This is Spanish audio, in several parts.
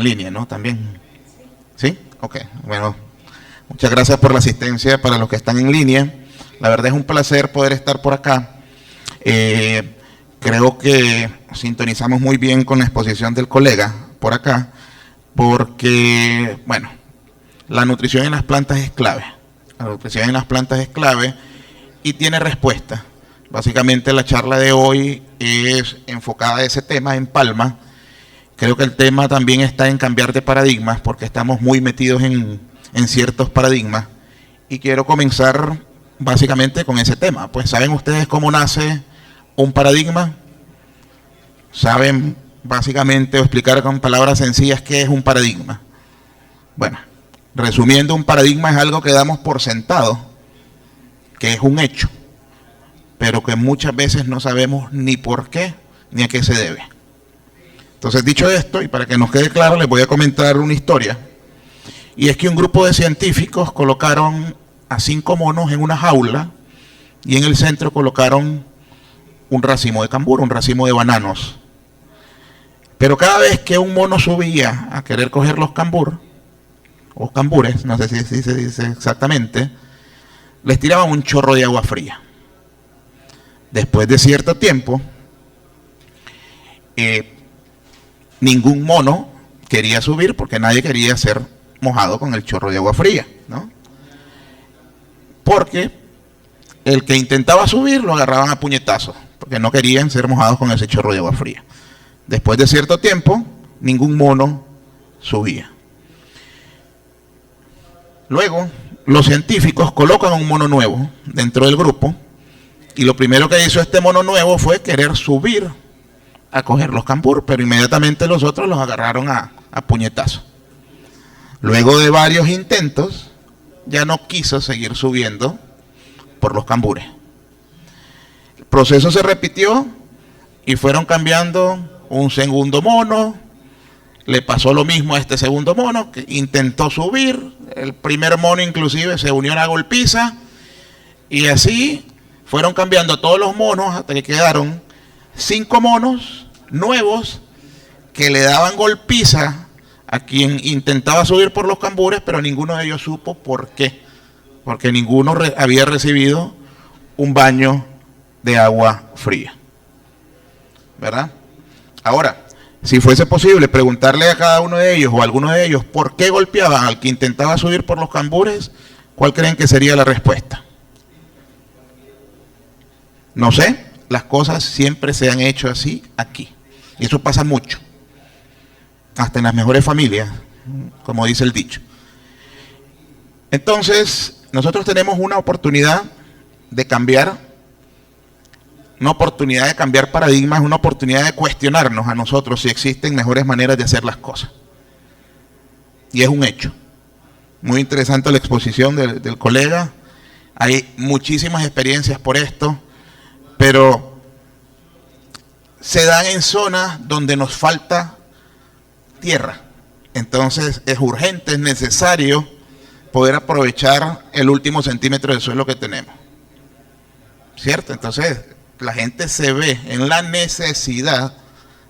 en línea, ¿no? También. ¿Sí? Ok, bueno, muchas gracias por la asistencia para los que están en línea. La verdad es un placer poder estar por acá. Creo que sintonizamos muy bien con la exposición del colega por acá, porque, bueno, la nutrición en las plantas es clave. La nutrición en las plantas es clave y tiene respuesta. Básicamente la charla de hoy es enfocada a ese tema en Palma. Creo que el tema también está en cambiar de paradigmas, porque estamos muy metidos en ciertos paradigmas. Y quiero comenzar básicamente con ese tema. Pues, ¿saben ustedes cómo nace un paradigma? ¿Saben básicamente o explicar con palabras sencillas qué es un paradigma? Bueno, resumiendo, un paradigma es algo que damos por sentado, que es un hecho, pero que muchas veces no sabemos ni por qué ni a qué se debe. Entonces, dicho esto, y para que nos quede claro, les voy a comentar una historia. Y es que un grupo de científicos colocaron a 5 monos en una jaula y en el centro colocaron un racimo de cambur, un racimo de bananos. Pero cada vez que un mono subía a querer coger los cambur, o cambures, no sé si se dice exactamente, les tiraban un chorro de agua fría. Después de cierto tiempo, ningún mono quería subir porque nadie quería ser mojado con el chorro de agua fría, ¿no? Porque el que intentaba subir lo agarraban a puñetazos, porque no querían ser mojados con ese chorro de agua fría. Después de cierto tiempo, ningún mono subía. Luego, los científicos colocan un mono nuevo dentro del grupo, y lo primero que hizo este mono nuevo fue querer subir a coger los cambur, pero inmediatamente los otros los agarraron a puñetazos. Luego de varios intentos, ya no quiso seguir subiendo por los cambures. El proceso se repitió y fueron cambiando un segundo mono. Le pasó lo mismo a este segundo mono, que intentó subir. El primer mono inclusive se unió a la golpiza, y así fueron cambiando todos los monos hasta que quedaron 5 monos nuevos que le daban golpiza a quien intentaba subir por los cambures, pero ninguno de ellos supo por qué. Porque ninguno había recibido un baño de agua fría, ¿verdad? Ahora, si fuese posible preguntarle a cada uno de ellos o a alguno de ellos por qué golpeaban al que intentaba subir por los cambures, ¿cuál creen que sería la respuesta? No sé, las cosas siempre se han hecho así aquí. Y eso pasa mucho, hasta en las mejores familias, como dice el dicho. Entonces, nosotros tenemos una oportunidad de cambiar, paradigmas, una oportunidad de cuestionarnos a nosotros si existen mejores maneras de hacer las cosas. Y es un hecho. Muy interesante la exposición del colega. Hay muchísimas experiencias por esto, pero se dan en zonas donde nos falta tierra. Entonces es urgente, es necesario poder aprovechar el último centímetro del suelo que tenemos, ¿cierto? Entonces la gente se ve en la necesidad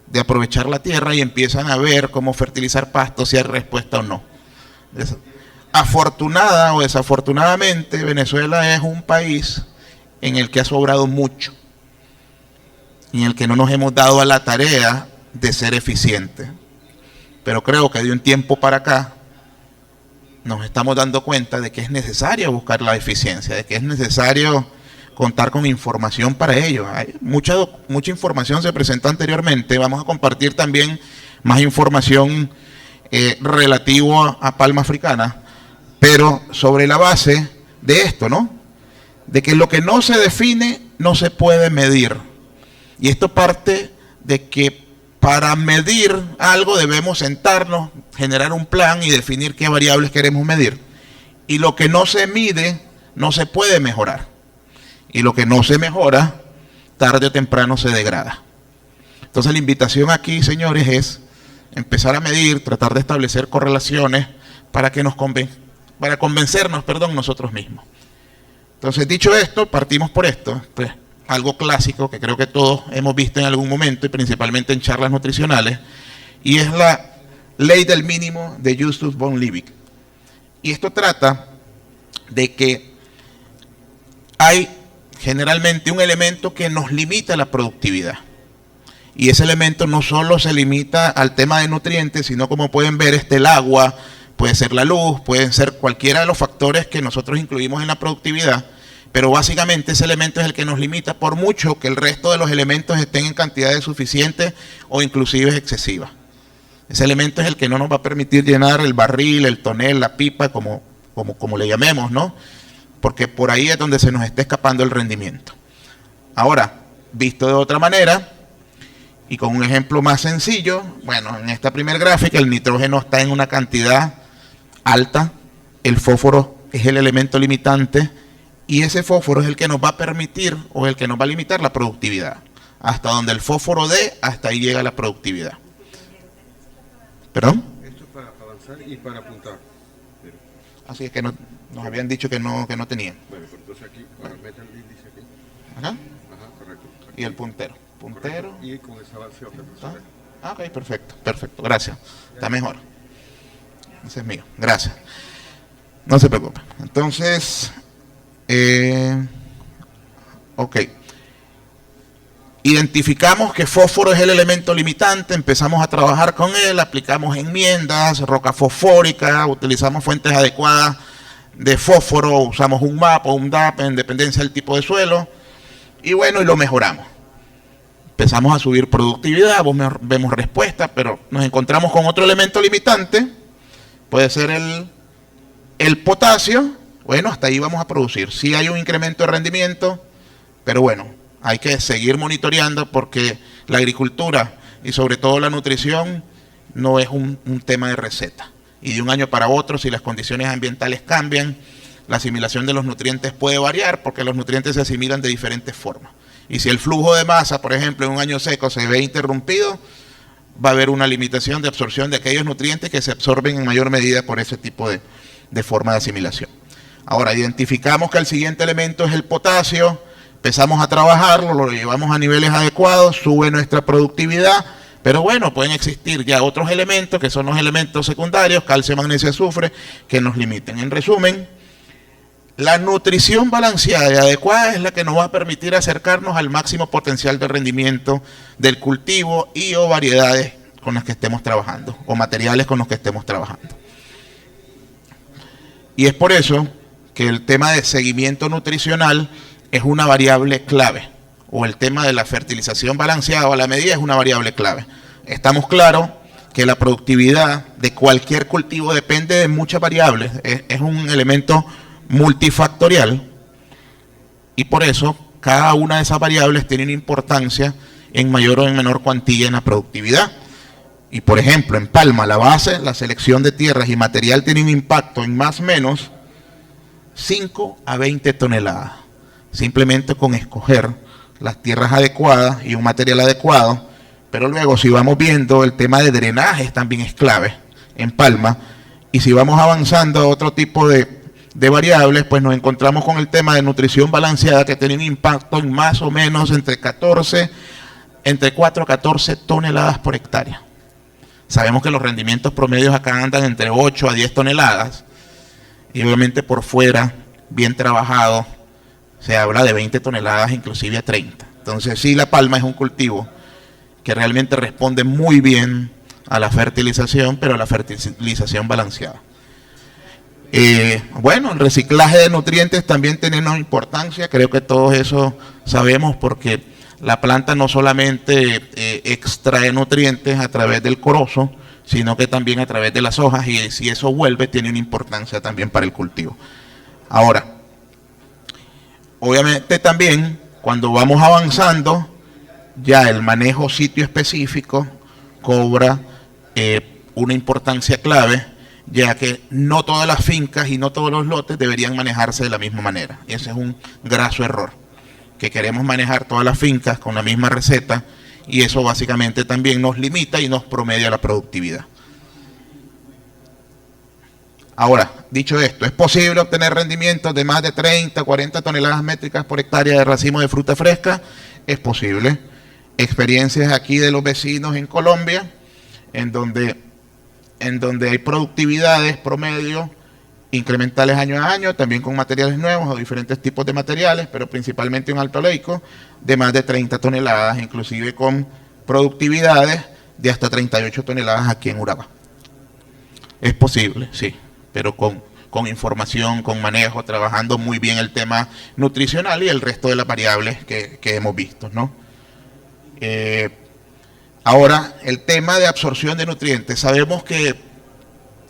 de aprovechar la tierra y empiezan a ver cómo fertilizar pastos, si hay respuesta o no. Afortunada o desafortunadamente, Venezuela es un país en el que ha sobrado mucho, en el que no nos hemos dado a la tarea de ser eficientes. Pero creo que de un tiempo para acá nos estamos dando cuenta de que es necesario buscar la eficiencia, de que es necesario contar con información para ello. Hay mucha información se presentó anteriormente. Vamos a compartir también más información relativo a palma africana, pero sobre la base de esto, ¿no? De que lo que no se define no se puede medir. Y esto parte de que para medir algo debemos sentarnos, generar un plan y definir qué variables queremos medir. Y lo que no se mide no se puede mejorar. Y lo que no se mejora, tarde o temprano se degrada. Entonces la invitación aquí, señores, es empezar a medir, tratar de establecer correlaciones para convencernos, nosotros mismos. Entonces, dicho esto, partimos por esto, pues, algo clásico que creo que todos hemos visto en algún momento y principalmente en charlas nutricionales, y es la ley del mínimo de Justus von Liebig. Y esto trata de que hay generalmente un elemento que nos limita la productividad. Y ese elemento no solo se limita al tema de nutrientes, sino como pueden ver, el agua, puede ser la luz, pueden ser cualquiera de los factores que nosotros incluimos en la productividad, pero básicamente ese elemento es el que nos limita, por mucho que el resto de los elementos estén en cantidades suficientes o inclusive excesivas. Ese elemento es el que no nos va a permitir llenar el barril, el tonel, la pipa, como le llamemos, ¿no? Porque por ahí es donde se nos está escapando el rendimiento. Ahora, visto de otra manera, y con un ejemplo más sencillo, bueno, en esta primera gráfica el nitrógeno está en una cantidad alta, el fósforo es el elemento limitante, y ese fósforo es el que nos va a permitir o el que nos va a limitar la productividad. Hasta donde el fósforo dé, hasta ahí llega la productividad. ¿Perdón? Esto es para avanzar y para apuntar. Así es que nos habían dicho que no tenían. Bueno, pues entonces aquí, ahora mete el índice aquí. Ajá. Ajá, correcto. Aquí. Y el puntero. Puntero. Correcto. Y con esa base otra persona. Ok, perfecto, gracias. Está mejor. Ese es mío, gracias. No se preocupe. Entonces, ok. Identificamos que fósforo es el elemento limitante, empezamos a trabajar con él, aplicamos enmiendas, roca fosfórica, utilizamos fuentes adecuadas de fósforo, usamos un MAP o un DAP en dependencia del tipo de suelo, y bueno, y lo mejoramos. Empezamos a subir productividad, vemos respuesta, pero nos encontramos con otro elemento limitante, puede ser el potasio. Bueno, hasta ahí vamos a producir. Sí hay un incremento de rendimiento, pero bueno, hay que seguir monitoreando porque la agricultura y sobre todo la nutrición no es un tema de receta. Y de un año para otro, si las condiciones ambientales cambian, la asimilación de los nutrientes puede variar porque los nutrientes se asimilan de diferentes formas. Y si el flujo de masa, por ejemplo, en un año seco se ve interrumpido, va a haber una limitación de absorción de aquellos nutrientes que se absorben en mayor medida por ese tipo de forma de asimilación. Ahora, identificamos que el siguiente elemento es el potasio, empezamos a trabajarlo, lo llevamos a niveles adecuados, sube nuestra productividad, pero bueno, pueden existir ya otros elementos que son los elementos secundarios, calcio, magnesio, azufre, que nos limiten. En resumen, la nutrición balanceada y adecuada es la que nos va a permitir acercarnos al máximo potencial de rendimiento del cultivo y o variedades con las que estemos trabajando, o materiales con los que estemos trabajando. Y es por eso que el tema de seguimiento nutricional es una variable clave, o el tema de la fertilización balanceada o a la medida es una variable clave. Estamos claros que la productividad de cualquier cultivo depende de muchas variables, es un elemento multifactorial, y por eso cada una de esas variables tiene una importancia en mayor o en menor cuantía en la productividad. Y por ejemplo, en palma, la base, la selección de tierras y material tiene un impacto en más o menos 5 a 20 toneladas. Simplemente con escoger las tierras adecuadas y un material adecuado. Pero luego, si vamos viendo, el tema de drenajes también es clave en palma. Y si vamos avanzando a otro tipo de variables, pues nos encontramos con el tema de nutrición balanceada, que tiene un impacto en más o menos entre 4 a 14 toneladas por hectárea. Sabemos que los rendimientos promedios acá andan entre 8 a 10 toneladas. Y obviamente por fuera, bien trabajado, se habla de 20 toneladas, inclusive a 30. Entonces sí, la palma es un cultivo que realmente responde muy bien a la fertilización, pero a la fertilización balanceada. Bueno, el reciclaje de nutrientes también tiene una importancia, creo que todos eso sabemos, porque la planta no solamente extrae nutrientes a través del corozo, sino que también a través de las hojas, y si eso vuelve, tiene una importancia también para el cultivo. Ahora, obviamente también, cuando vamos avanzando, ya el manejo sitio específico cobra una importancia clave, ya que no todas las fincas y no todos los lotes deberían manejarse de la misma manera. Ese es un graso error, que queremos manejar todas las fincas con la misma receta, y eso básicamente también nos limita y nos promedia la productividad. Ahora, dicho esto, ¿es posible obtener rendimientos de más de 30 o 40 toneladas métricas por hectárea de racimo de fruta fresca? Es posible. Experiencias aquí de los vecinos en Colombia, en donde en donde hay productividades promedio incrementales año a año, también con materiales nuevos o diferentes tipos de materiales, pero principalmente un alto oleico de más de 30 toneladas, inclusive con productividades de hasta 38 toneladas aquí en Urabá. Es posible, sí, pero con información, con manejo, trabajando muy bien el tema nutricional y el resto de las variables que hemos visto, ¿no? Ahora, el tema de absorción de nutrientes. Sabemos que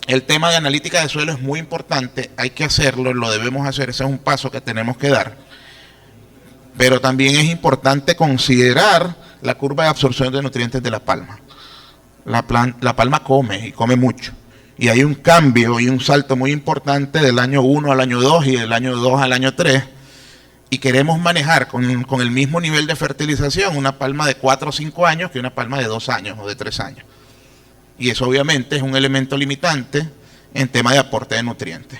el tema de analítica de suelo es muy importante, hay que hacerlo, lo debemos hacer, ese es un paso que tenemos que dar. Pero también es importante considerar la curva de absorción de nutrientes de la palma. La palma come, y come mucho. Y hay un cambio y un salto muy importante del año 1 al año 2 y del año 2 al año 3. Y queremos manejar con el mismo nivel de fertilización una palma de 4 o 5 años que una palma de 2 años o de 3 años. Y eso obviamente es un elemento limitante en tema de aporte de nutrientes.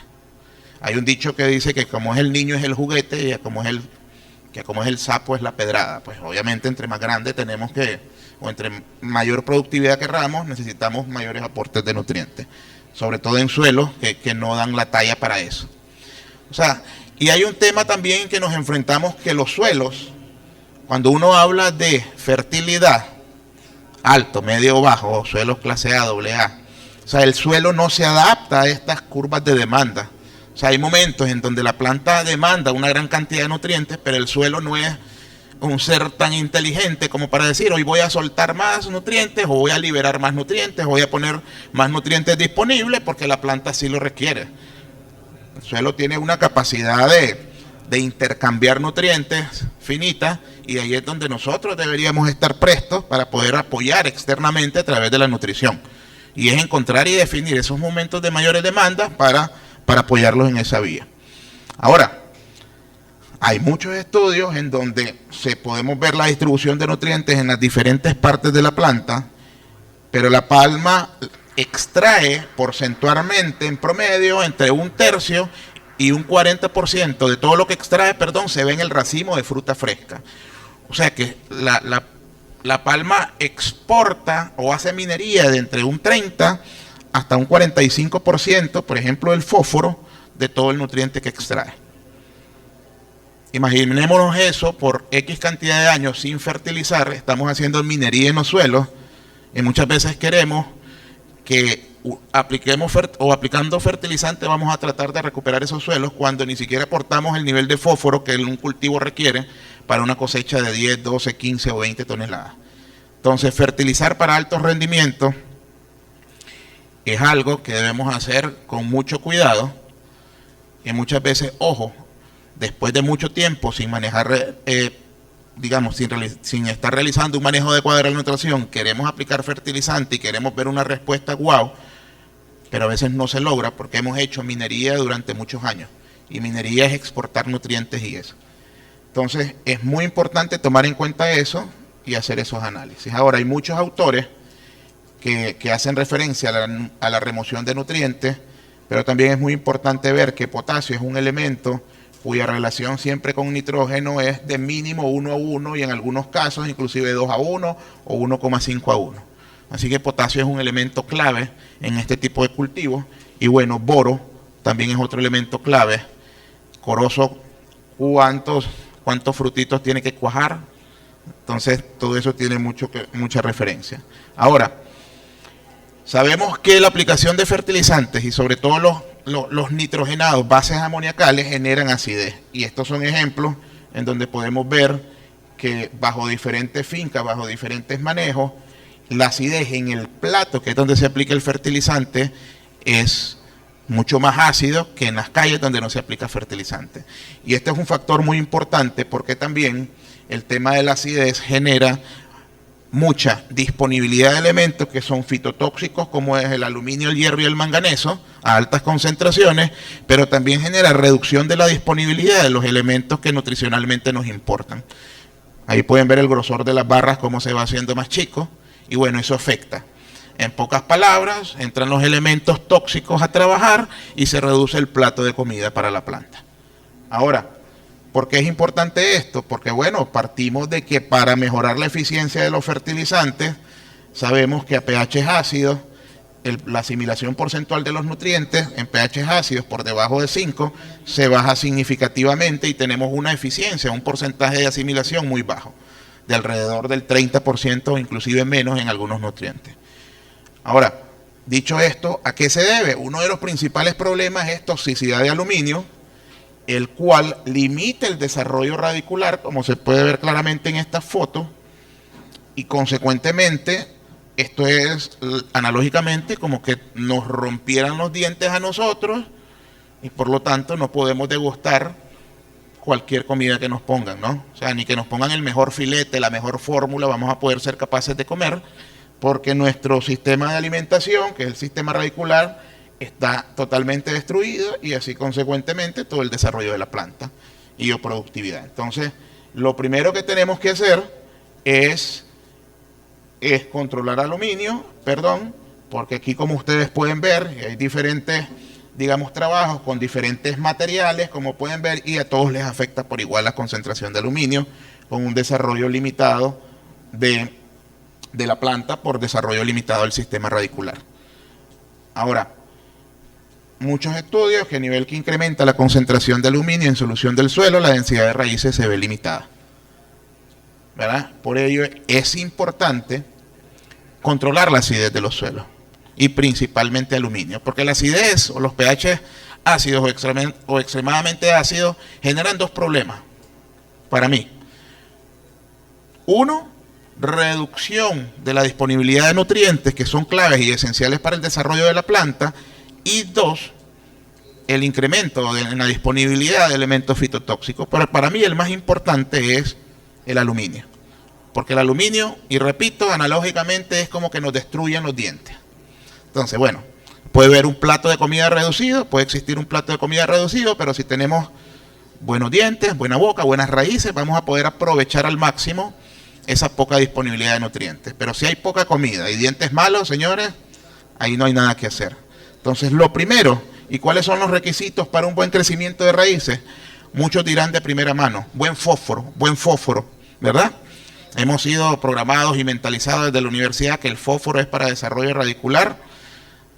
Hay un dicho que dice que como es el niño es el juguete y como es el sapo es la pedrada. Pues obviamente entre más grande tenemos que, o entre mayor productividad querramos, necesitamos mayores aportes de nutrientes. Sobre todo en suelos que no dan la talla para eso. O sea, y hay un tema también que nos enfrentamos, que los suelos, cuando uno habla de fertilidad, alto, medio o bajo, o suelos clase A, doble A, o sea, el suelo no se adapta a estas curvas de demanda. O sea, hay momentos en donde la planta demanda una gran cantidad de nutrientes, pero el suelo no es un ser tan inteligente como para decir, hoy voy a soltar más nutrientes, o voy a liberar más nutrientes, o voy a poner más nutrientes disponibles, porque la planta sí lo requiere. El suelo tiene una capacidad de intercambiar nutrientes finita, y ahí es donde nosotros deberíamos estar prestos para poder apoyar externamente a través de la nutrición. Y es encontrar y definir esos momentos de mayores demandas para apoyarlos en esa vía. Ahora, hay muchos estudios en donde podemos ver la distribución de nutrientes en las diferentes partes de la planta, pero la palma extrae porcentualmente en promedio entre 1/3 y un 40% de todo lo que extrae, se ve en el racimo de fruta fresca. O sea que la palma exporta o hace minería de entre un 30 hasta un 45%, por ejemplo, el fósforo, de todo el nutriente que extrae. Imaginémonos eso por X cantidad de años sin fertilizar, estamos haciendo minería en los suelos, y muchas veces queremos que aplicando fertilizante vamos a tratar de recuperar esos suelos cuando ni siquiera aportamos el nivel de fósforo que un cultivo requiere para una cosecha de 10, 12, 15 o 20 toneladas. Entonces, fertilizar para altos rendimientos es algo que debemos hacer con mucho cuidado, y muchas veces, ojo, después de mucho tiempo sin manejar, sin estar realizando un manejo adecuado de la nutrición, queremos aplicar fertilizante y queremos ver una respuesta guau, pero a veces no se logra porque hemos hecho minería durante muchos años, y minería es exportar nutrientes y eso. Entonces es muy importante tomar en cuenta eso y hacer esos análisis. Ahora, hay muchos autores que hacen referencia a la remoción de nutrientes, pero también es muy importante ver que potasio es un elemento cuya relación siempre con nitrógeno es de mínimo 1:1 y en algunos casos inclusive 2:1 o 1,5:1. Así que potasio es un elemento clave en este tipo de cultivos. Y bueno, boro también es otro elemento clave. Corozo, ¿cuántos frutitos tiene que cuajar? Entonces todo eso tiene mucha referencia. Ahora, sabemos que la aplicación de fertilizantes y sobre todo los nitrogenados, bases amoniacales, generan acidez. Y estos son ejemplos en donde podemos ver que bajo diferentes fincas, bajo diferentes manejos, la acidez en el plato, que es donde se aplica el fertilizante, es mucho más ácido que en las calles donde no se aplica fertilizante. Y este es un factor muy importante porque también el tema de la acidez genera mucha disponibilidad de elementos que son fitotóxicos, como es el aluminio, el hierro y el manganeso, a altas concentraciones, pero también genera reducción de la disponibilidad de los elementos que nutricionalmente nos importan. Ahí pueden ver el grosor de las barras, cómo se va haciendo más chico, y bueno, eso afecta. En pocas palabras, entran los elementos tóxicos a trabajar y se reduce el plato de comida para la planta. Ahora, ¿por qué es importante esto? Porque bueno, partimos de que para mejorar la eficiencia de los fertilizantes, sabemos que a pH ácidos la asimilación porcentual de los nutrientes en pH ácidos por debajo de 5 se baja significativamente y tenemos una eficiencia, un porcentaje de asimilación muy bajo, de alrededor del 30% o inclusive menos en algunos nutrientes. Ahora, dicho esto, ¿a qué se debe? Uno de los principales problemas es toxicidad de aluminio, el cual limita el desarrollo radicular, como se puede ver claramente en esta foto, y consecuentemente esto es analógicamente como que nos rompieran los dientes a nosotros y por lo tanto no podemos degustar cualquier comida que nos pongan, ¿no? O sea, ni que nos pongan el mejor filete, la mejor fórmula, vamos a poder ser capaces de comer, porque nuestro sistema de alimentación, que es el sistema radicular, está totalmente destruido y así consecuentemente todo el desarrollo de la planta y productividad. Entonces, lo primero que tenemos que hacer es controlar aluminio, porque aquí como ustedes pueden ver, hay diferentes, digamos, trabajos con diferentes materiales, como pueden ver, y a todos les afecta por igual la concentración de aluminio, con un desarrollo limitado de la planta por desarrollo limitado del sistema radicular. Ahora, muchos estudios que a nivel que incrementa la concentración de aluminio en solución del suelo, la densidad de raíces se ve limitada, ¿verdad? Por ello es importante controlar la acidez de los suelos y principalmente aluminio, porque la acidez o los pH ácidos o extremadamente ácidos generan dos problemas para mí. Uno, reducción de la disponibilidad de nutrientes que son claves y esenciales para el desarrollo de la planta, y dos, el incremento en la disponibilidad de elementos fitotóxicos. Pero para mí el más importante es el aluminio, porque el aluminio, y repito, analógicamente es como que nos destruyen los dientes. Entonces, bueno, puede haber un plato de comida reducido, puede existir un plato de comida reducido, pero si tenemos buenos dientes, buena boca, buenas raíces, vamos a poder aprovechar al máximo esa poca disponibilidad de nutrientes. Pero si hay poca comida y dientes malos, señores, ahí no hay nada que hacer. Entonces, lo primero, ¿y cuáles son los requisitos para un buen crecimiento de raíces? Muchos dirán de primera mano, buen fósforo, ¿verdad? Hemos sido programados y mentalizados desde la universidad que el fósforo es para desarrollo radicular,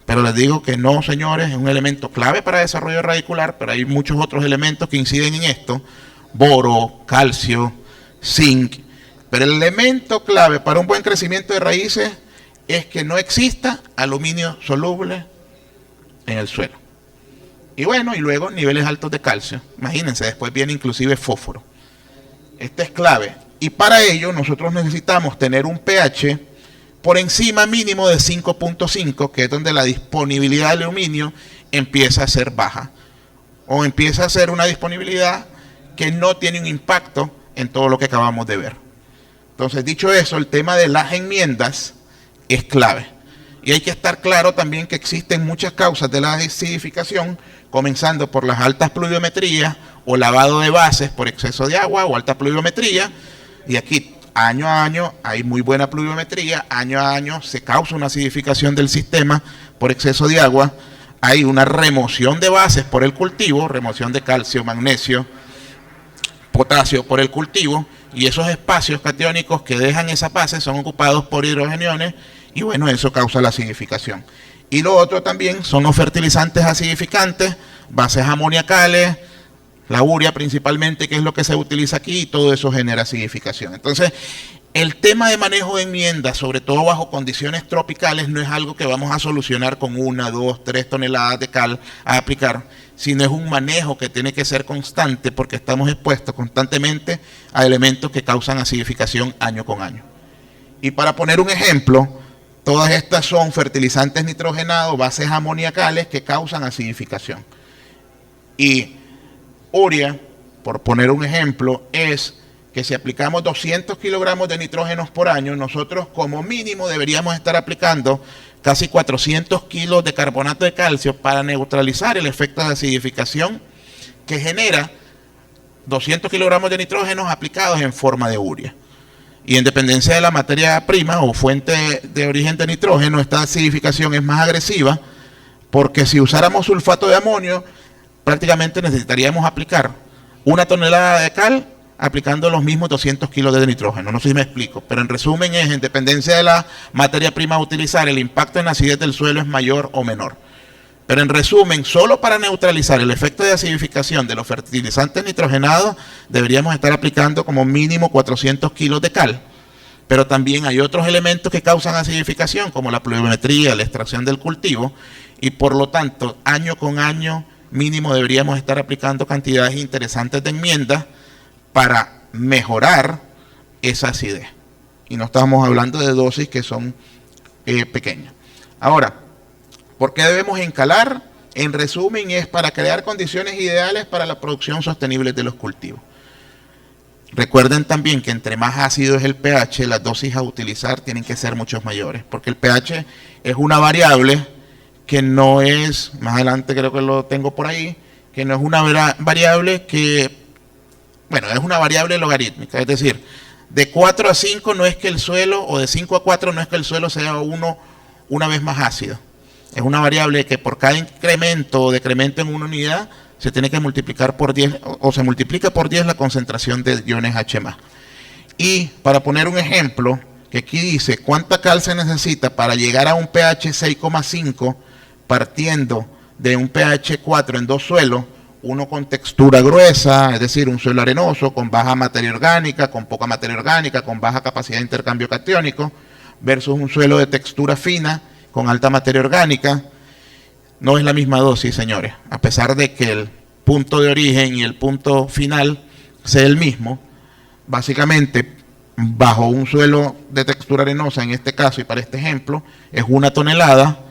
pero les digo que no, señores, es un elemento clave para desarrollo radicular, pero hay muchos otros elementos que inciden en esto, boro, calcio, zinc, pero el elemento clave para un buen crecimiento de raíces es que no exista aluminio soluble en el suelo. Y bueno, y luego niveles altos de calcio. Imagínense, después viene inclusive fósforo. Este es clave. Y para ello nosotros necesitamos tener un pH por encima mínimo de 5.5, que es donde la disponibilidad de aluminio empieza a ser baja. O empieza a ser una disponibilidad que no tiene un impacto en todo lo que acabamos de ver. Entonces, dicho eso, el tema de las enmiendas es clave. Y hay que estar claro también que existen muchas causas de la acidificación, comenzando por las altas pluviometrías o lavado de bases por exceso de agua o alta pluviometría. Y aquí, año a año, hay muy buena pluviometría, año a año se causa una acidificación del sistema por exceso de agua. Hay una remoción de bases por el cultivo, remoción de calcio, magnesio, potasio por el cultivo, y esos espacios catiónicos que dejan esas bases son ocupados por hidrogeniones, y bueno, eso causa la acidificación. Y lo otro también son los fertilizantes acidificantes, bases amoniacales, la urea principalmente, que es lo que se utiliza aquí, y todo eso genera acidificación. Entonces, el tema de manejo de enmiendas, sobre todo bajo condiciones tropicales, no es algo que vamos a solucionar con 1, 2, 3 toneladas de cal a aplicar, sino es un manejo que tiene que ser constante, porque estamos expuestos constantemente a elementos que causan acidificación año con año. Y para poner un ejemplo, todas estas son fertilizantes nitrogenados, bases amoniacales que causan acidificación. Y urea, por poner un ejemplo, es que si aplicamos 200 kilogramos de nitrógenos por año, nosotros como mínimo deberíamos estar aplicando casi 400 kilos de carbonato de calcio para neutralizar el efecto de acidificación que genera 200 kilogramos de nitrógenos aplicados en forma de urea. Y en dependencia de la materia prima o fuente de origen de nitrógeno, esta acidificación es más agresiva, porque si usáramos sulfato de amonio, prácticamente necesitaríamos aplicar 1 tonelada de cal aplicando los mismos 200 kilos de nitrógeno. No sé si me explico, pero en resumen es, en dependencia de la materia prima a utilizar, el impacto en la acidez del suelo es mayor o menor. Pero en resumen, solo para neutralizar el efecto de acidificación de los fertilizantes nitrogenados, deberíamos estar aplicando como mínimo 400 kilos de cal. Pero también hay otros elementos que causan acidificación, como la pluviometría, la extracción del cultivo, y por lo tanto, año con año, mínimo deberíamos estar aplicando cantidades interesantes de enmiendas para mejorar esa acidez. Y no estamos hablando de dosis que son pequeñas. Ahora, ¿por qué debemos encalar? En resumen, es para crear condiciones ideales para la producción sostenible de los cultivos. Recuerden también que entre más ácido es el pH, las dosis a utilizar tienen que ser mucho mayores, porque el pH es una variable que no es, más adelante creo que lo tengo por ahí, que no es una variable que, bueno, es una variable logarítmica, es decir, de 4 a 5 no es que el suelo, o de 5 a 4 no es que el suelo sea una vez más ácido. Es una variable que por cada incremento o decremento en una unidad se tiene que multiplicar por 10 o se multiplica por 10 la concentración de iones H+. Y para poner un ejemplo, que aquí dice cuánta cal se necesita para llegar a un pH 6,5 partiendo de un pH 4 en dos suelos, uno con textura gruesa, es decir, un suelo arenoso, con baja materia orgánica, con poca materia orgánica, con baja capacidad de intercambio catiónico, versus un suelo de textura fina, con alta materia orgánica. No es la misma dosis, señores, a pesar de que el punto de origen y el punto final sea el mismo. Básicamente, bajo un suelo de textura arenosa, en este caso y para este ejemplo, es 1 tonelada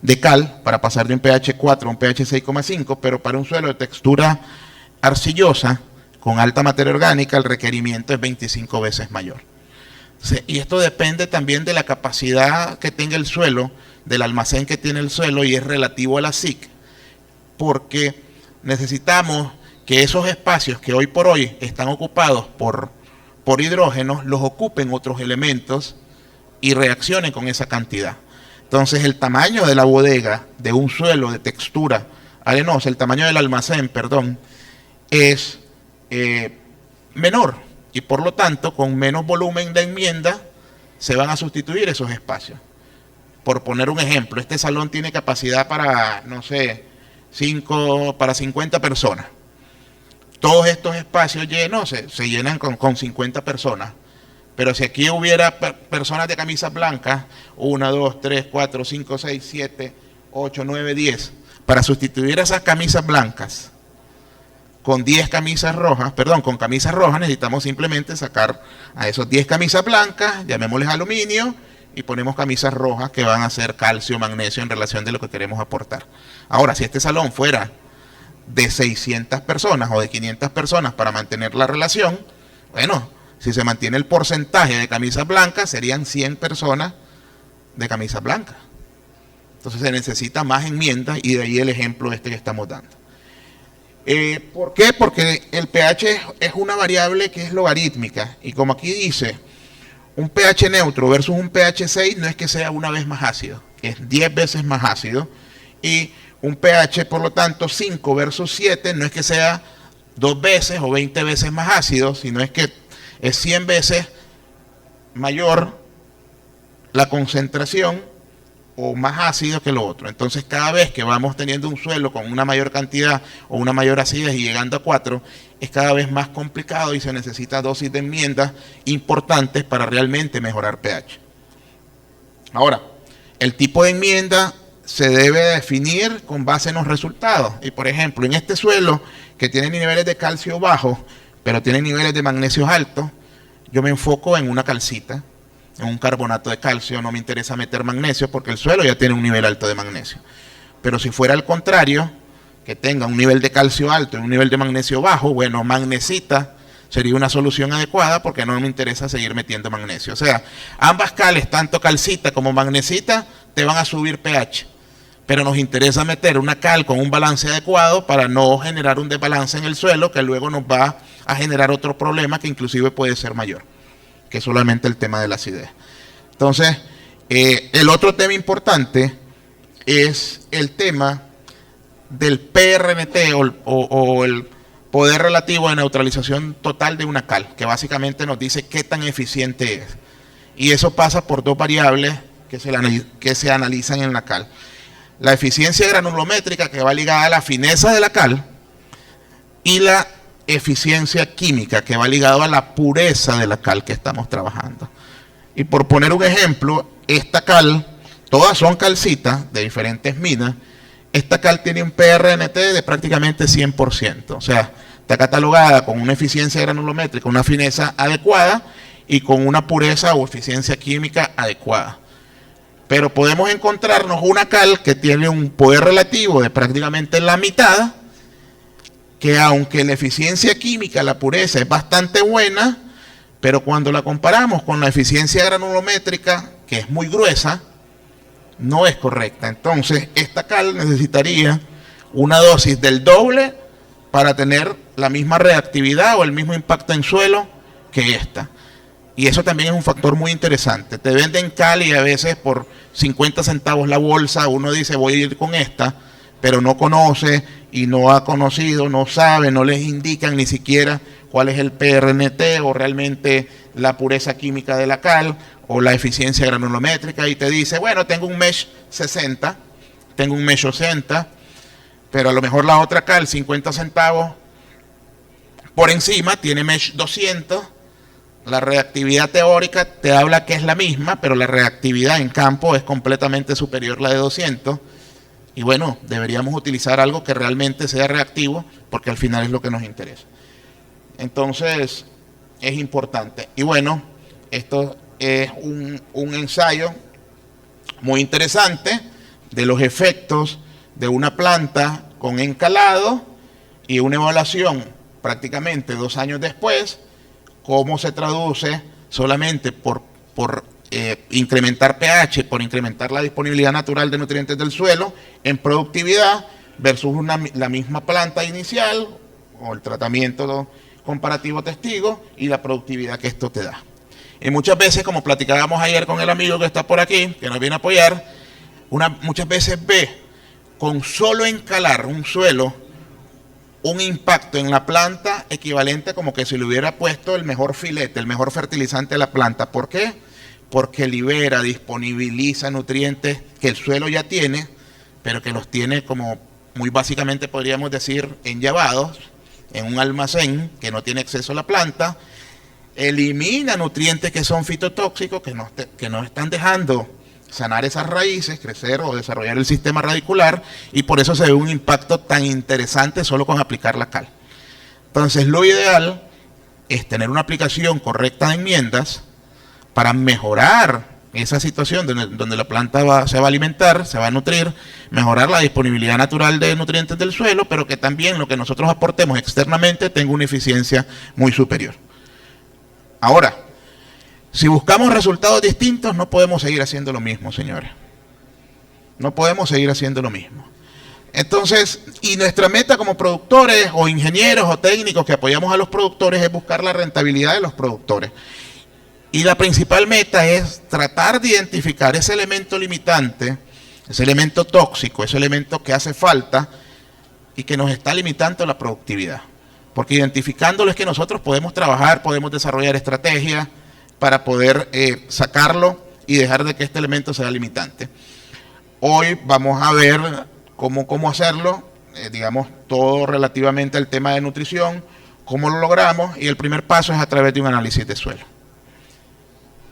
de cal para pasar de un pH 4 a un pH 6,5, pero para un suelo de textura arcillosa, con alta materia orgánica, el requerimiento es 25 veces mayor. Y esto depende también de la capacidad que tenga el suelo, del almacén que tiene el suelo, y es relativo a la SIC, porque necesitamos que esos espacios que hoy por hoy están ocupados por hidrógeno, los ocupen otros elementos y reaccionen con esa cantidad. Entonces el tamaño de la bodega de un suelo de textura arenosa, el tamaño del almacén, perdón, es menor, y por lo tanto con menos volumen de enmienda se van a sustituir esos espacios. Por poner un ejemplo, este salón tiene capacidad para, no sé, 50 personas. Todos estos espacios llenos se llenan con 50 personas. Pero si aquí hubiera personas de camisas blancas, 1, 2, 3, 4, 5, 6, 7, 8, 9, 10, para sustituir esas camisas blancas con 10 camisas rojas, perdón, con camisas rojas necesitamos simplemente sacar a esos 10 camisas blancas, llamémosles aluminio, y ponemos camisas rojas que van a ser calcio, magnesio en relación de lo que queremos aportar. Ahora, si este salón fuera de 600 personas o de 500 personas para mantener la relación, bueno, si se mantiene el porcentaje de camisas blancas, serían 100 personas de camisas blancas. Entonces se necesita más enmiendas, y de ahí el ejemplo este que estamos dando. ¿Por qué? Porque el pH es una variable que es logarítmica, y como aquí dice, un pH neutro versus un pH 6 no es que sea una vez más ácido, es 10 veces más ácido, y un pH, por lo tanto, 5 versus 7 no es que sea 2 veces o 20 veces más ácido, sino es que es 100 veces mayor la concentración o más ácido que lo otro. Entonces cada vez que vamos teniendo un suelo con una mayor cantidad o una mayor acidez y llegando a 4, es cada vez más complicado y se necesita dosis de enmiendas importantes para realmente mejorar pH. Ahora, el tipo de enmienda se debe definir con base en los resultados. Y por ejemplo, en este suelo que tiene niveles de calcio bajos, pero tiene niveles de magnesio altos, yo me enfoco en una calcita, en un carbonato de calcio. No me interesa meter magnesio porque el suelo ya tiene un nivel alto de magnesio. Pero si fuera al contrario, que tenga un nivel de calcio alto y un nivel de magnesio bajo, bueno, magnesita sería una solución adecuada porque no me interesa seguir metiendo magnesio. O sea, ambas cales, tanto calcita como magnesita, te van a subir pH. Pero nos interesa meter una cal con un balance adecuado para no generar un desbalance en el suelo que luego nos va a generar otro problema que inclusive puede ser mayor, que es solamente el tema de la acidez. Entonces, el otro tema importante es el tema del PRNT o el poder relativo de neutralización total de una cal, que básicamente nos dice qué tan eficiente es. Y eso pasa por dos variables que se analizan en la cal. La eficiencia granulométrica, que va ligada a la fineza de la cal, y la eficiencia química, que va ligada a la pureza de la cal que estamos trabajando. Y por poner un ejemplo, esta cal, todas son calcitas de diferentes minas. Esta cal tiene un PRNT de prácticamente 100%, o sea, está catalogada con una eficiencia granulométrica, una fineza adecuada y con una pureza o eficiencia química adecuada. Pero podemos encontrarnos una cal que tiene un poder relativo de prácticamente la mitad, que aunque la eficiencia química, la pureza es bastante buena, pero cuando la comparamos con la eficiencia granulométrica, que es muy gruesa, no es correcta. Entonces, esta cal necesitaría una dosis del doble para tener la misma reactividad o el mismo impacto en suelo que esta. Y eso también es un factor muy interesante. Te venden cal y a veces por 50 centavos la bolsa, uno dice voy a ir con esta, pero no conoce y no ha conocido, no sabe, no les indican ni siquiera cuál es el PRNT o realmente la pureza química de la cal o la eficiencia granulométrica, y te dice, bueno, tengo un mesh 60, tengo un mesh 80, pero a lo mejor la otra cal, 50 centavos por encima, tiene mesh 200, la reactividad teórica te habla que es la misma, pero la reactividad en campo es completamente superior a la de 200, y bueno, deberíamos utilizar algo que realmente sea reactivo, porque al final es lo que nos interesa. Entonces, es importante. Y bueno, esto es un ensayo muy interesante de los efectos de una planta con encalado y una evaluación prácticamente 2 años después, cómo se traduce solamente por incrementar pH, por incrementar la disponibilidad natural de nutrientes del suelo en productividad versus la misma planta inicial o el tratamiento comparativo testigo y la productividad que esto te da. Y muchas veces, como platicábamos ayer con el amigo que está por aquí, que nos viene a apoyar, muchas veces ve con solo encalar un suelo un impacto en la planta equivalente como que si le hubiera puesto el mejor filete, el mejor fertilizante a la planta. ¿Por qué? Porque libera, disponibiliza nutrientes que el suelo ya tiene, pero que los tiene como muy básicamente podríamos decir enllavados en un almacén que no tiene acceso a la planta, elimina nutrientes que son fitotóxicos, que nos están dejando sanar esas raíces, crecer o desarrollar el sistema radicular, y por eso se ve un impacto tan interesante solo con aplicar la cal. Entonces, lo ideal es tener una aplicación correcta de enmiendas para mejorar esa situación donde la planta se va a alimentar, se va a nutrir, mejorar la disponibilidad natural de nutrientes del suelo, pero que también lo que nosotros aportemos externamente tenga una eficiencia muy superior. Ahora, si buscamos resultados distintos, no podemos seguir haciendo lo mismo, señores. No podemos seguir haciendo lo mismo. Entonces, y nuestra meta como productores o ingenieros o técnicos que apoyamos a los productores es buscar la rentabilidad de los productores. Y la principal meta es tratar de identificar ese elemento limitante, ese elemento tóxico, ese elemento que hace falta y que nos está limitando la productividad. Porque identificándolo es que nosotros podemos trabajar, podemos desarrollar estrategias para poder sacarlo y dejar de que este elemento sea limitante. Hoy vamos a ver cómo hacerlo, digamos, todo relativamente al tema de nutrición, cómo lo logramos, y el primer paso es a través de un análisis de suelo.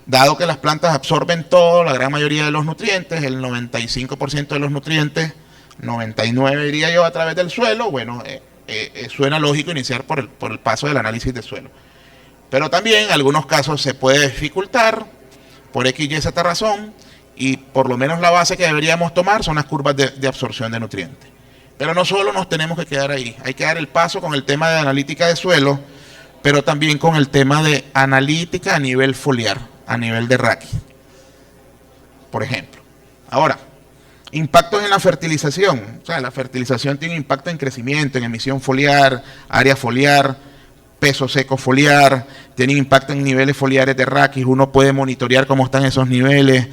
Dado que las plantas absorben todo, la gran mayoría de los nutrientes, el 95% de los nutrientes, 99% diría yo, a través del suelo, bueno, suena lógico iniciar por el paso del análisis de suelo. Pero también en algunos casos se puede dificultar por X y Z razón, y por lo menos la base que deberíamos tomar son las curvas de absorción de nutrientes. Pero no solo nos tenemos que quedar ahí, hay que dar el paso con el tema de analítica de suelo, pero también con el tema de analítica a nivel foliar, a nivel de raquis, por ejemplo. Ahora, impactos en la fertilización. O sea, la fertilización tiene impacto en crecimiento, en emisión foliar, área foliar, peso seco foliar, tiene impacto en niveles foliares de raquis. Uno puede monitorear cómo están esos niveles,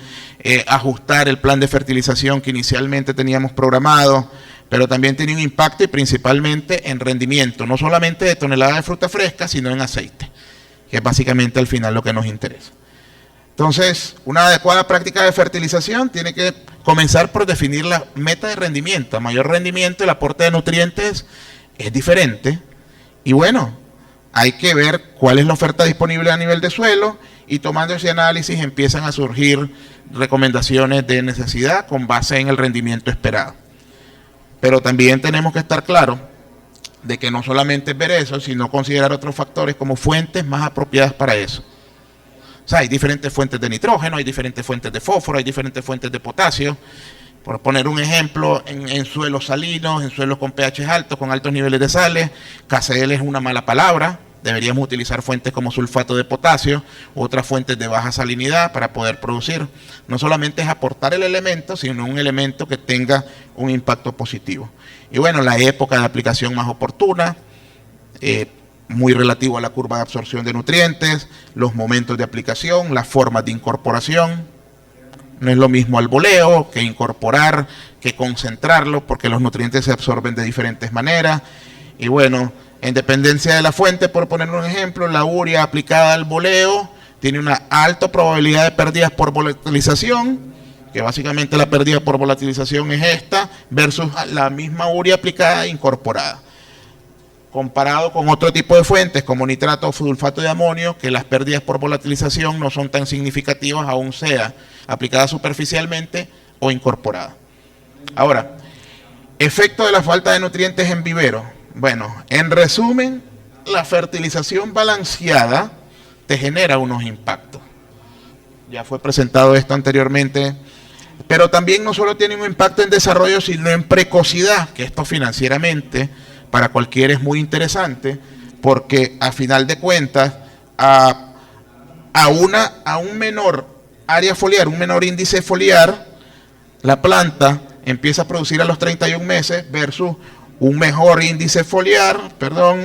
ajustar el plan de fertilización que inicialmente teníamos programado pero también tiene un impacto y principalmente en rendimiento, no solamente de toneladas de fruta fresca, sino en aceite, que es básicamente al final lo que nos interesa. Entonces, una adecuada práctica de fertilización tiene que comenzar por definir la meta de rendimiento. A mayor rendimiento, el aporte de nutrientes es diferente. Y bueno, hay que ver cuál es la oferta disponible a nivel de suelo, y tomando ese análisis empiezan a surgir recomendaciones de necesidad con base en el rendimiento esperado. Pero también tenemos que estar claros de que no solamente es ver eso, sino considerar otros factores como fuentes más apropiadas para eso. O sea, hay diferentes fuentes de nitrógeno, hay diferentes fuentes de fósforo, hay diferentes fuentes de potasio. Por poner un ejemplo, en suelos salinos, en suelos con pH altos, con altos niveles de sales, KCl es una mala palabra. Deberíamos utilizar fuentes como sulfato de potasio, otras fuentes de baja salinidad para poder producir. No solamente es aportar el elemento, sino un elemento que tenga un impacto positivo. Y bueno, la época de aplicación más oportuna, muy relativo a la curva de absorción de nutrientes, los momentos de aplicación, las formas de incorporación. No es lo mismo al boleo que incorporar, que concentrarlo, porque los nutrientes se absorben de diferentes maneras. Y bueno, en dependencia de la fuente, por poner un ejemplo, la urea aplicada al boleo tiene una alta probabilidad de pérdidas por volatilización, que básicamente la pérdida por volatilización es esta, versus la misma urea aplicada e incorporada. Comparado con otro tipo de fuentes como nitrato o sulfato de amonio, que las pérdidas por volatilización no son tan significativas, aún sea aplicada superficialmente o incorporada. Ahora, efecto de la falta de nutrientes en vivero. Bueno, en resumen, la fertilización balanceada te genera unos impactos. Ya fue presentado esto anteriormente, pero también no solo tiene un impacto en desarrollo, sino en precocidad, que esto financieramente para cualquiera es muy interesante, porque a final de cuentas, a un menor área foliar, un menor índice foliar, la planta empieza a producir a los 31 meses versus un mejor índice foliar, perdón,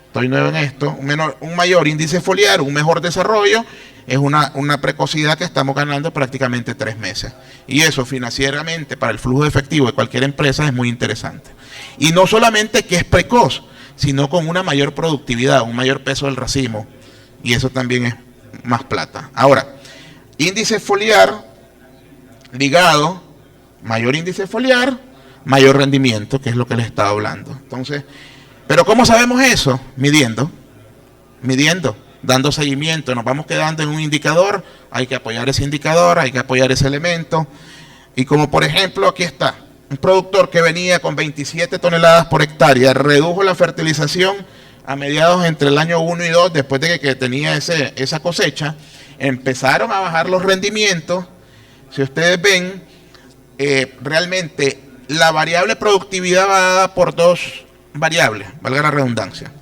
estoy nuevo en esto, un mayor índice foliar, un mejor desarrollo, es una precocidad que estamos ganando prácticamente 3 meses. Y eso financieramente para el flujo de efectivo de cualquier empresa es muy interesante. Y no solamente que es precoz, sino con una mayor productividad, un mayor peso del racimo. Y eso también es más plata. Ahora, índice foliar ligado, mayor índice foliar, mayor rendimiento, que es lo que les estaba hablando. Entonces, ¿pero cómo sabemos eso? Midiendo, dando seguimiento. Nos vamos quedando en un indicador, hay que apoyar ese indicador, hay que apoyar ese elemento. Y como por ejemplo, aquí está, un productor que venía con 27 toneladas por hectárea, redujo la fertilización a mediados entre el año 1 y 2, después de que tenía esa cosecha, empezaron a bajar los rendimientos. Si ustedes ven, realmente la variable productividad va dada por dos variables, valga la redundancia.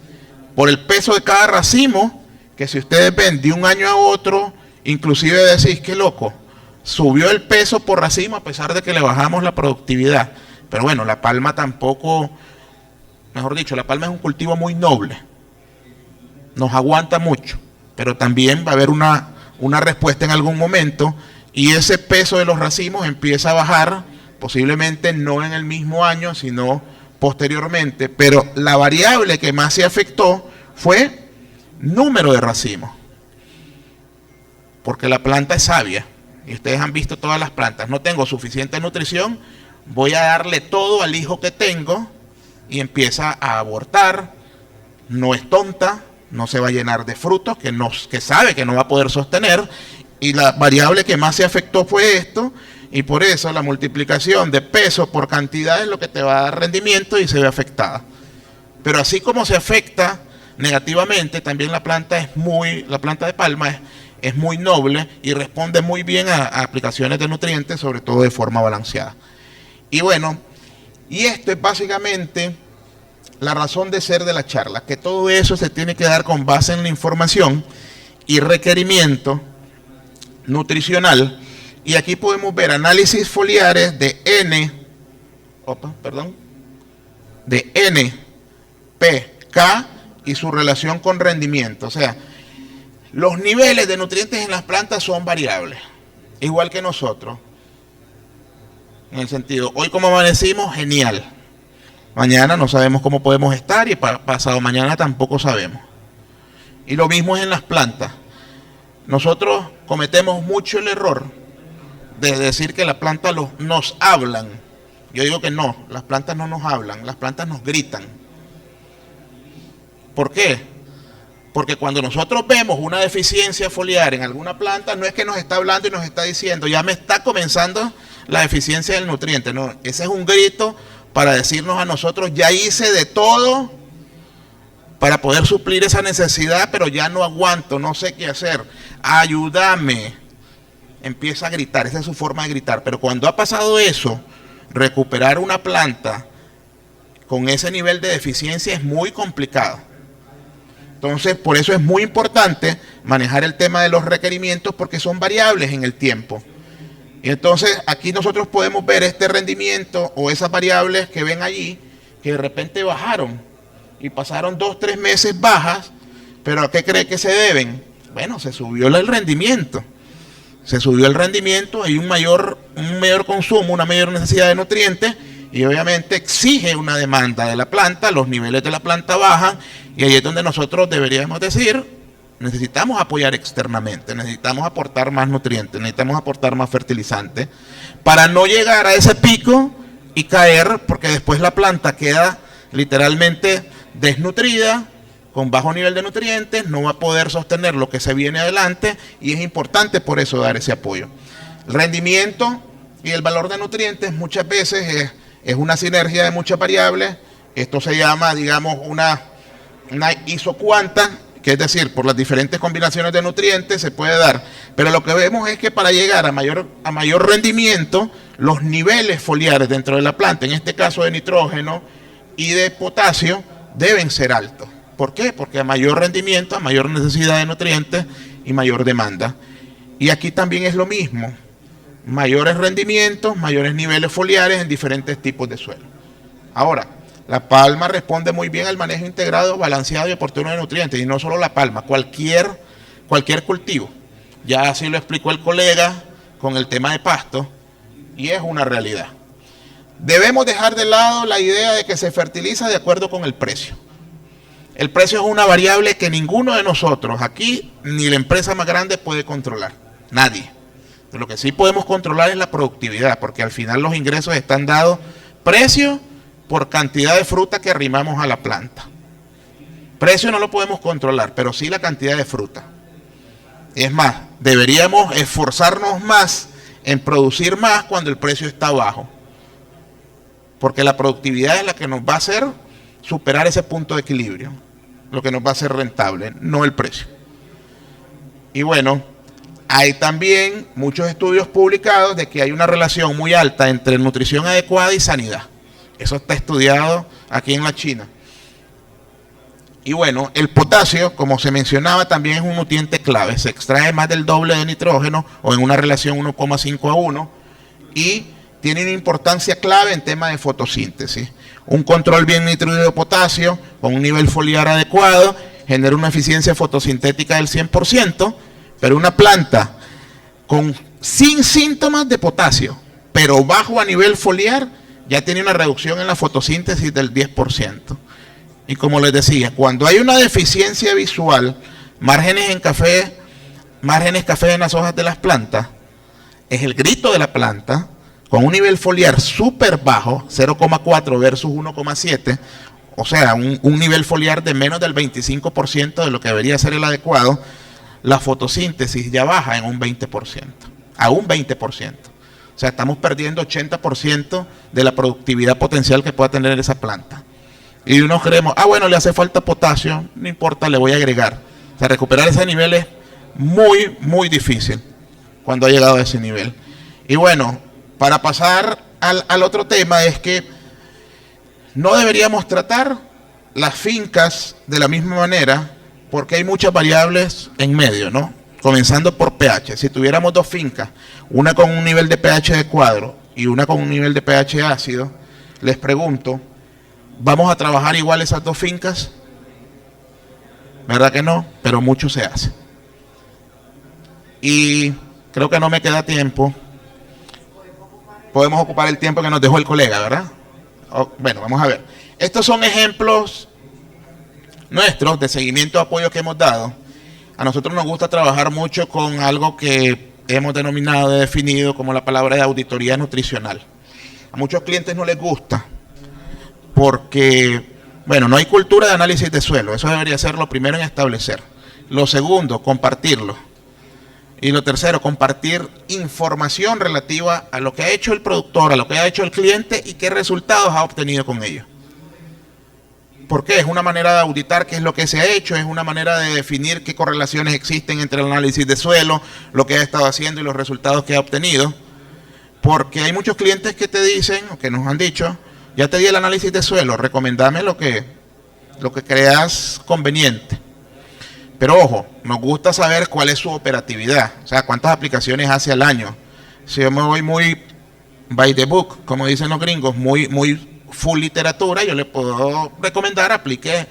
Por el peso de cada racimo, que si ustedes ven de un año a otro, inclusive decís que loco, subió el peso por racimo a pesar de que le bajamos la productividad. Pero bueno, la palma tampoco, mejor dicho, la palma es un cultivo muy noble, nos aguanta mucho, pero también va a haber una respuesta en algún momento y ese peso de los racimos empieza a bajar, posiblemente no en el mismo año, sino posteriormente, pero la variable que más se afectó fue número de racimos, porque la planta es sabia, y ustedes han visto todas las plantas, no tengo suficiente nutrición, voy a darle todo al hijo que tengo, y empieza a abortar, no es tonta, no se va a llenar de frutos, que sabe que no va a poder sostener, y la variable que más se afectó fue esto, y por eso la multiplicación de peso por cantidad es lo que te va a dar rendimiento y se ve afectada. Pero así como se afecta negativamente, también la planta de palma es muy noble y responde muy bien a aplicaciones de nutrientes, sobre todo de forma balanceada. Y bueno, y esto es básicamente la razón de ser de la charla, que todo eso se tiene que dar con base en la información y requerimiento nutricional. Y aquí podemos ver análisis foliares de NPK y su relación con rendimiento. O sea, los niveles de nutrientes en las plantas son variables, igual que nosotros. En el sentido, hoy como amanecimos, genial. Mañana no sabemos cómo podemos estar y pasado mañana tampoco sabemos. Y lo mismo es en las plantas. Nosotros cometemos mucho el error de decir que las plantas nos hablan. Yo digo que no, las plantas no nos hablan, las plantas nos gritan. ¿Por qué? Porque cuando nosotros vemos una deficiencia foliar en alguna planta, no es que nos está hablando y nos está diciendo, ya me está comenzando la deficiencia del nutriente. No, ese es un grito para decirnos a nosotros, ya hice de todo para poder suplir esa necesidad, pero ya no aguanto, no sé qué hacer. Ayúdame. Empieza a gritar, esa es su forma de gritar. Pero cuando ha pasado eso, recuperar una planta con ese nivel de deficiencia es muy complicado. Entonces, por eso es muy importante manejar el tema de los requerimientos, porque son variables en el tiempo. Y entonces aquí nosotros podemos ver este rendimiento o esas variables que ven allí, que de repente bajaron y pasaron 2 o 3 meses bajas, pero ¿a qué cree que se deben? Bueno, se subió el rendimiento. Se subió el rendimiento, hay un mayor consumo, una mayor necesidad de nutrientes y obviamente exige una demanda de la planta, los niveles de la planta bajan y ahí es donde nosotros deberíamos decir, necesitamos apoyar externamente, necesitamos aportar más nutrientes, necesitamos aportar más fertilizantes para no llegar a ese pico y caer, porque después la planta queda literalmente desnutrida, con bajo nivel de nutrientes, no va a poder sostener lo que se viene adelante y es importante por eso dar ese apoyo. El rendimiento y el valor de nutrientes muchas veces es una sinergia de muchas variables. Esto se llama, digamos, una isocuanta, que es decir, por las diferentes combinaciones de nutrientes se puede dar. Pero lo que vemos es que para llegar a mayor rendimiento, los niveles foliares dentro de la planta, en este caso de nitrógeno y de potasio, deben ser altos. ¿Por qué? Porque a mayor rendimiento, a mayor necesidad de nutrientes y mayor demanda. Y aquí también es lo mismo. Mayores rendimientos, mayores niveles foliares en diferentes tipos de suelo. Ahora, la palma responde muy bien al manejo integrado, balanceado y oportuno de nutrientes. Y no solo la palma, cualquier cultivo. Ya así lo explicó el colega con el tema de pasto. Y es una realidad. Debemos dejar de lado la idea de que se fertiliza de acuerdo con el precio. El precio es una variable que ninguno de nosotros aquí, ni la empresa más grande puede controlar. Nadie. Lo que sí podemos controlar es la productividad, porque al final los ingresos están dados precio por cantidad de fruta que arrimamos a la planta. Precio no lo podemos controlar, pero sí la cantidad de fruta. Es más, deberíamos esforzarnos más en producir más cuando el precio está bajo. Porque la productividad es la que nos va a hacer superar ese punto de equilibrio, lo que nos va a hacer rentable, no el precio. Y bueno, hay también muchos estudios publicados de que hay una relación muy alta entre nutrición adecuada y sanidad. Eso está estudiado aquí en la China. Y bueno, el potasio, como se mencionaba, también es un nutriente clave. Se extrae más del doble de nitrógeno o en una relación 1,5 a 1 y tiene una importancia clave en tema de fotosíntesis. Un control bien nutrido de potasio con un nivel foliar adecuado genera una eficiencia fotosintética del 100%, pero una planta sin síntomas de potasio, pero bajo a nivel foliar, ya tiene una reducción en la fotosíntesis del 10%. Y como les decía, cuando hay una deficiencia visual, márgenes café en las hojas de las plantas, es el grito de la planta, con un nivel foliar súper bajo, 0,4 versus 1,7, o sea, un nivel foliar de menos del 25% de lo que debería ser el adecuado, la fotosíntesis ya baja en un 20%, a un 20%. O sea, estamos perdiendo 80% de la productividad potencial que pueda tener esa planta. Y unos creemos, bueno, le hace falta potasio, no importa, le voy a agregar. O sea, recuperar ese nivel es muy, muy difícil cuando ha llegado a ese nivel. Y bueno, para pasar al otro tema es que no deberíamos tratar las fincas de la misma manera porque hay muchas variables en medio, ¿no? Comenzando por pH. Si tuviéramos 2 fincas, una con un nivel de pH de cuadro y una con un nivel de pH ácido, les pregunto, ¿vamos a trabajar igual esas 2 fincas? ¿Verdad que no? Pero mucho se hace. Y creo que no me queda tiempo. podemos ocupar el tiempo que nos dejó el colega, ¿verdad? Bueno, vamos a ver. Estos son ejemplos nuestros de seguimiento de apoyo que hemos dado. A nosotros nos gusta trabajar mucho con algo que hemos denominado, definido como la palabra de auditoría nutricional. A muchos clientes no les gusta porque, bueno, no hay cultura de análisis de suelo. Eso debería ser lo primero en establecer. Lo segundo, compartirlo. Y lo tercero, compartir información relativa a lo que ha hecho el productor, a lo que ha hecho el cliente y qué resultados ha obtenido con ello. ¿Por qué? Es una manera de auditar qué es lo que se ha hecho, es una manera de definir qué correlaciones existen entre el análisis de suelo, lo que ha estado haciendo y los resultados que ha obtenido. Porque hay muchos clientes que te dicen, o que nos han dicho, ya te di el análisis de suelo, recomendame lo que creas conveniente. Pero ojo, nos gusta saber cuál es su operatividad, o sea, cuántas aplicaciones hace al año. Si yo me voy muy by the book, como dicen los gringos, muy full literatura, yo le puedo recomendar aplique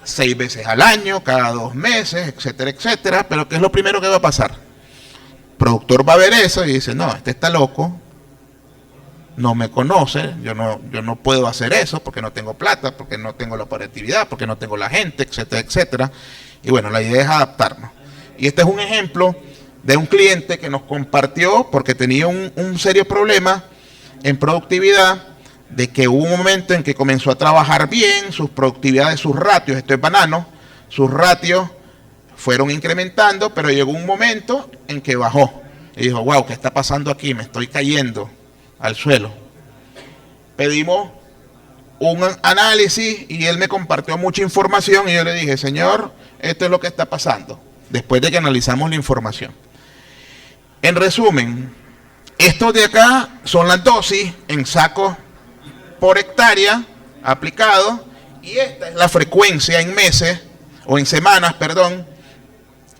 6 veces al año, cada 2 meses, etcétera, etcétera. Pero ¿qué es lo primero que va a pasar? El productor va a ver eso y dice, no, este está loco, no me conoce, yo no puedo hacer eso porque no tengo plata, porque no tengo la operatividad, porque no tengo la gente, etcétera, etcétera. Y bueno, la idea es adaptarnos. Y este es un ejemplo de un cliente que nos compartió porque tenía un serio problema en productividad, de que hubo un momento en que comenzó a trabajar bien, sus productividades, sus ratios, esto es banano, sus ratios fueron incrementando, pero llegó un momento en que bajó. Y dijo, wow, ¿qué está pasando aquí? Me estoy cayendo al suelo. Pedimos un análisis y él me compartió mucha información y yo le dije, señor, esto es lo que está pasando, después de que analizamos la información. En resumen, estos de acá son las dosis en sacos por hectárea aplicado, y esta es la frecuencia en meses, o en semanas, perdón,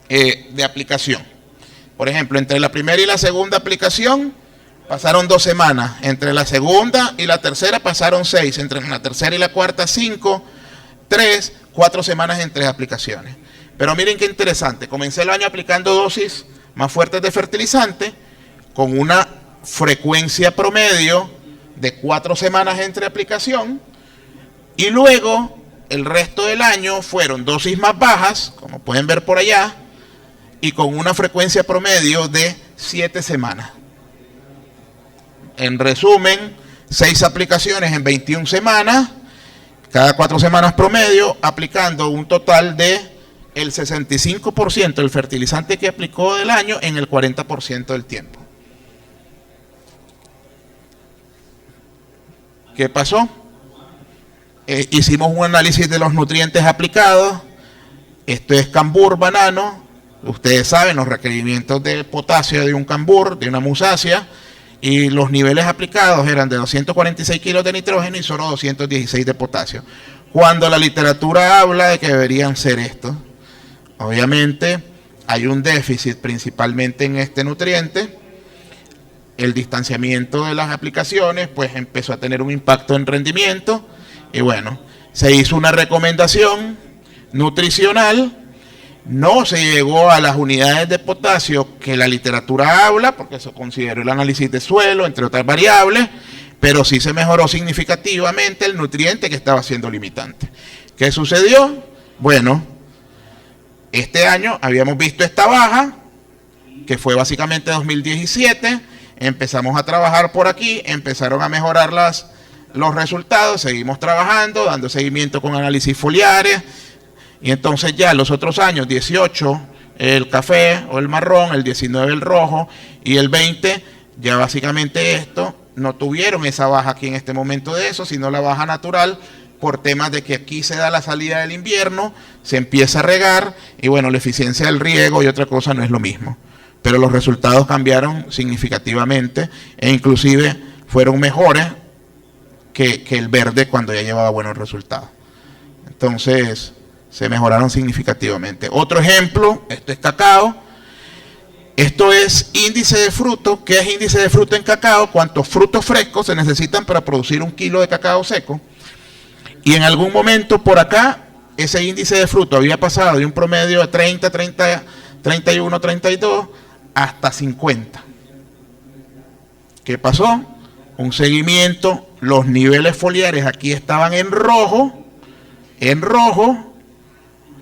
de aplicación. Por ejemplo, entre la primera y la segunda aplicación pasaron 2 semanas, entre la segunda y la tercera pasaron 6, entre la tercera y la cuarta 5, 3, 4 semanas en 3 aplicaciones. Pero miren qué interesante, comencé el año aplicando dosis más fuertes de fertilizante con una frecuencia promedio de 4 semanas entre aplicación, y luego el resto del año fueron dosis más bajas, como pueden ver por allá, y con una frecuencia promedio de 7 semanas. En resumen, 6 aplicaciones en 21 semanas, cada 4 semanas promedio, aplicando un total de el 65% del fertilizante que aplicó del año en el 40% del tiempo. ¿Qué pasó? Hicimos un análisis de los nutrientes aplicados. Esto es cambur, banano. Ustedes saben los requerimientos de potasio de un cambur, de una musácea, y los niveles aplicados eran de 246 kilos de nitrógeno y solo 216 de potasio. Cuando la literatura habla de que deberían ser estos, obviamente hay un déficit principalmente en este nutriente. El distanciamiento de las aplicaciones pues empezó a tener un impacto en rendimiento, y bueno, se hizo una recomendación nutricional. No se llegó a las unidades de potasio que la literatura habla, porque se consideró el análisis de suelo, entre otras variables, pero sí se mejoró significativamente el nutriente que estaba siendo limitante. ¿Qué sucedió? Bueno, este año habíamos visto esta baja, que fue básicamente 2017, empezamos a trabajar por aquí, empezaron a mejorar los resultados, seguimos trabajando, dando seguimiento con análisis foliares, y entonces ya los otros años, 18 el café o el marrón, el 19 el rojo y el 20, ya básicamente esto no tuvieron esa baja aquí en este momento de eso, sino la baja natural por temas de que aquí se da la salida del invierno, se empieza a regar y bueno, la eficiencia del riego y otra cosa no es lo mismo. Pero los resultados cambiaron significativamente e inclusive fueron mejores que el verde cuando ya llevaba buenos resultados. Entonces se mejoraron significativamente. Otro ejemplo, esto es cacao. Esto es índice de fruto. ¿Qué es índice de fruto en cacao? ¿Cuántos frutos frescos se necesitan para producir 1 kilo de cacao seco? Y en algún momento por acá, ese índice de fruto había pasado de un promedio de 30, 31, 32 hasta 50. ¿Qué pasó? Un seguimiento, los niveles foliares aquí estaban en rojo,